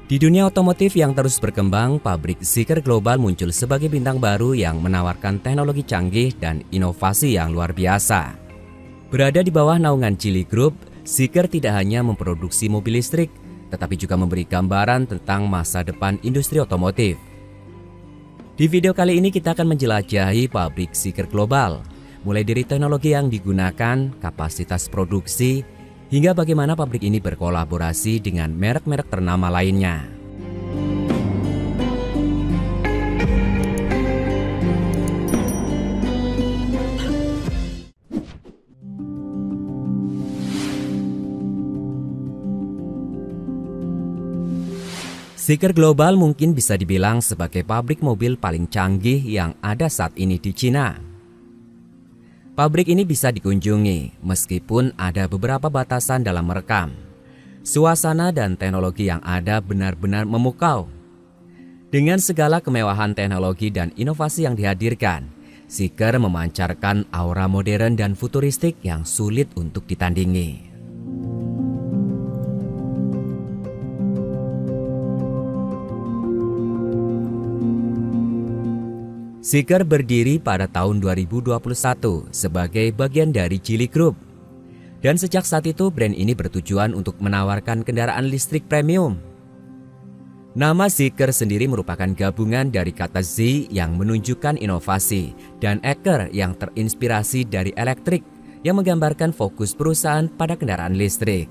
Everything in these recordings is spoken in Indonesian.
Di dunia otomotif yang terus berkembang, pabrik Zeekr Global muncul sebagai bintang baru yang menawarkan teknologi canggih dan inovasi yang luar biasa. Berada di bawah naungan Geely Group, Zeekr tidak hanya memproduksi mobil listrik, tetapi juga memberi gambaran tentang masa depan industri otomotif. Di video kali ini kita akan menjelajahi pabrik Zeekr Global, mulai dari teknologi yang digunakan, kapasitas produksi, hingga bagaimana pabrik ini berkolaborasi dengan merek-merek ternama lainnya. Zeekr Global mungkin bisa dibilang sebagai pabrik mobil paling canggih yang ada saat ini di Cina. Pabrik ini bisa dikunjungi meskipun ada beberapa batasan dalam merekam. Suasana dan teknologi yang ada benar-benar memukau. Dengan segala kemewahan teknologi dan inovasi yang dihadirkan, Zeekr memancarkan aura modern dan futuristik yang sulit untuk ditandingi. Zeekr berdiri pada tahun 2021 sebagai bagian dari Geely Group. Dan sejak saat itu brand ini bertujuan untuk menawarkan kendaraan listrik premium. Nama Zeekr sendiri merupakan gabungan dari kata Z yang menunjukkan inovasi dan Eker yang terinspirasi dari elektrik yang menggambarkan fokus perusahaan pada kendaraan listrik.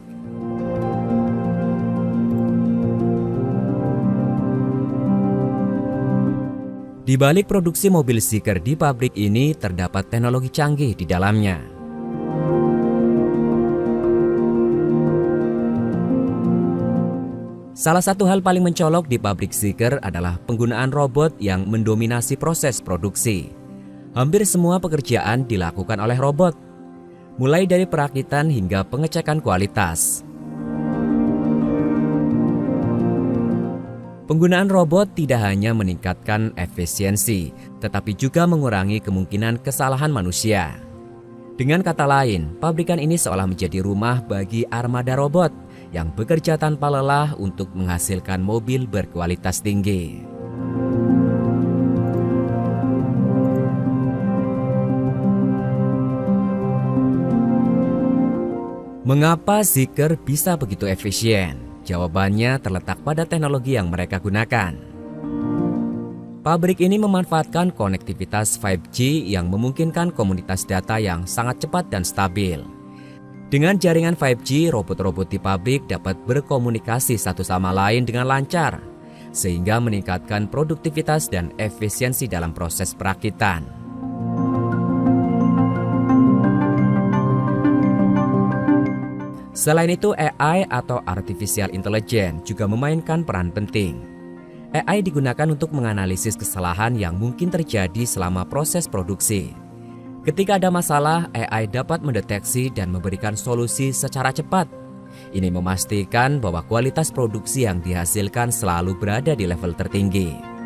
Di balik produksi mobil Zeekr di pabrik ini terdapat teknologi canggih di dalamnya. Salah satu hal paling mencolok di pabrik Zeekr adalah penggunaan robot yang mendominasi proses produksi. Hampir semua pekerjaan dilakukan oleh robot, mulai dari perakitan hingga pengecekan kualitas. Penggunaan robot tidak hanya meningkatkan efisiensi, tetapi juga mengurangi kemungkinan kesalahan manusia. Dengan kata lain, pabrikan ini seolah menjadi rumah bagi armada robot yang bekerja tanpa lelah untuk menghasilkan mobil berkualitas tinggi. Mengapa Zeekr bisa begitu efisien? Jawabannya terletak pada teknologi yang mereka gunakan. Pabrik ini memanfaatkan konektivitas 5G yang memungkinkan komunitas data yang sangat cepat dan stabil. Dengan jaringan 5G, robot-robot di pabrik dapat berkomunikasi satu sama lain dengan lancar, sehingga meningkatkan produktivitas dan efisiensi dalam proses perakitan. Selain itu, AI atau Artificial Intelligence juga memainkan peran penting. AI digunakan untuk menganalisis kesalahan yang mungkin terjadi selama proses produksi. Ketika ada masalah, AI dapat mendeteksi dan memberikan solusi secara cepat. Ini memastikan bahwa kualitas produksi yang dihasilkan selalu berada di level tertinggi.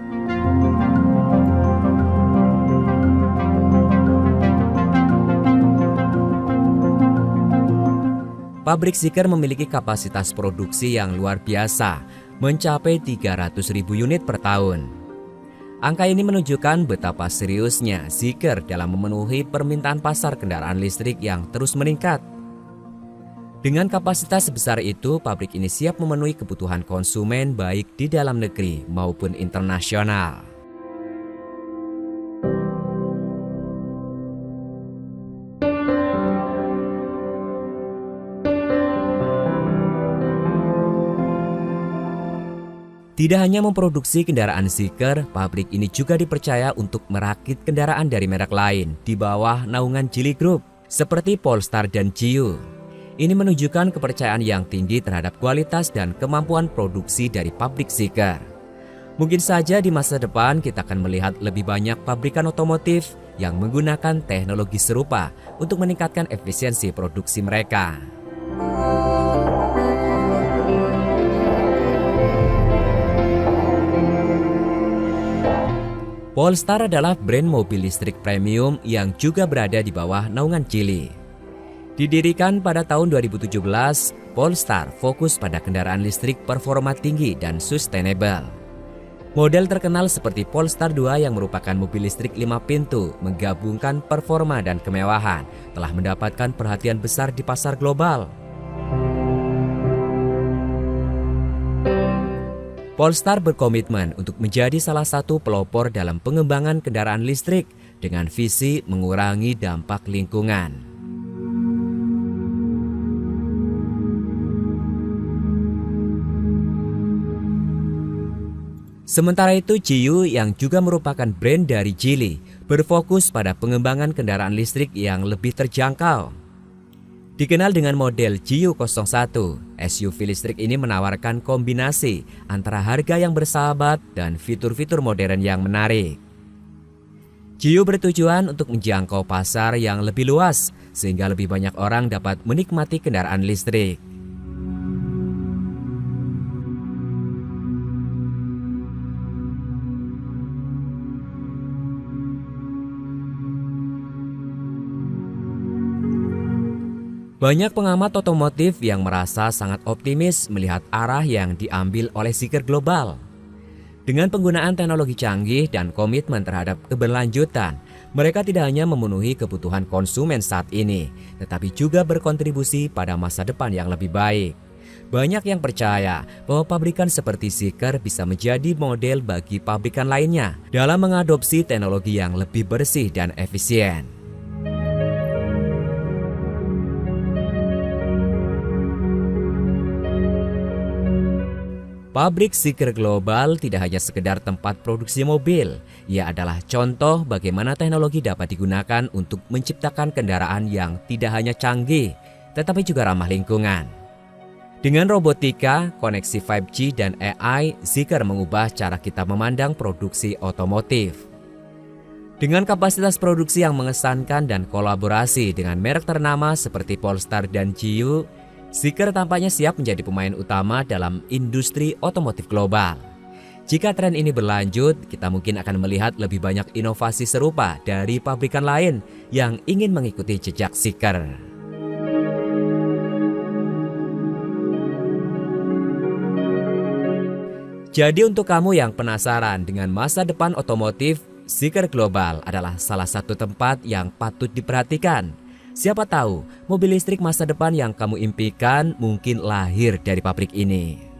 Pabrik Zeekr memiliki kapasitas produksi yang luar biasa, mencapai 300.000 unit per tahun. Angka ini menunjukkan betapa seriusnya Zeekr dalam memenuhi permintaan pasar kendaraan listrik yang terus meningkat. Dengan kapasitas sebesar itu, pabrik ini siap memenuhi kebutuhan konsumen baik di dalam negeri maupun internasional. Tidak hanya memproduksi kendaraan Zeekr, pabrik ini juga dipercaya untuk merakit kendaraan dari merek lain di bawah naungan Geely Group, seperti Polestar dan Gio. Ini menunjukkan kepercayaan yang tinggi terhadap kualitas dan kemampuan produksi dari pabrik Zeekr. Mungkin saja di masa depan kita akan melihat lebih banyak pabrikan otomotif yang menggunakan teknologi serupa untuk meningkatkan efisiensi produksi mereka. Polestar adalah brand mobil listrik premium yang juga berada di bawah naungan Geely. Didirikan pada tahun 2017, Polestar fokus pada kendaraan listrik performa tinggi dan sustainable. Model terkenal seperti Polestar 2 yang merupakan mobil listrik 5 pintu menggabungkan performa dan kemewahan telah mendapatkan perhatian besar di pasar global. Polestar berkomitmen untuk menjadi salah satu pelopor dalam pengembangan kendaraan listrik dengan visi mengurangi dampak lingkungan. Sementara itu, Jiu yang juga merupakan brand dari Geely berfokus pada pengembangan kendaraan listrik yang lebih terjangkau. Dikenal dengan model Jiu 01, SUV listrik ini menawarkan kombinasi antara harga yang bersahabat dan fitur-fitur modern yang menarik. Jiu bertujuan untuk menjangkau pasar yang lebih luas sehingga lebih banyak orang dapat menikmati kendaraan listrik. Banyak pengamat otomotif yang merasa sangat optimis melihat arah yang diambil oleh Zeekr Global. Dengan penggunaan teknologi canggih dan komitmen terhadap keberlanjutan, mereka tidak hanya memenuhi kebutuhan konsumen saat ini, tetapi juga berkontribusi pada masa depan yang lebih baik. Banyak yang percaya bahwa pabrikan seperti Zeekr bisa menjadi model bagi pabrikan lainnya dalam mengadopsi teknologi yang lebih bersih dan efisien. Pabrik Zeekr Global tidak hanya sekedar tempat produksi mobil, ia adalah contoh bagaimana teknologi dapat digunakan untuk menciptakan kendaraan yang tidak hanya canggih, tetapi juga ramah lingkungan. Dengan robotika, koneksi 5G, dan AI, Zeekr mengubah cara kita memandang produksi otomotif. Dengan kapasitas produksi yang mengesankan dan kolaborasi dengan merek ternama seperti Polestar dan Jiu, Zeekr tampaknya siap menjadi pemain utama dalam industri otomotif global. Jika tren ini berlanjut, kita mungkin akan melihat lebih banyak inovasi serupa dari pabrikan lain yang ingin mengikuti jejak Zeekr. Jadi untuk kamu yang penasaran dengan masa depan otomotif, Zeekr Global adalah salah satu tempat yang patut diperhatikan. Siapa tahu, mobil listrik masa depan yang kamu impikan mungkin lahir dari pabrik ini.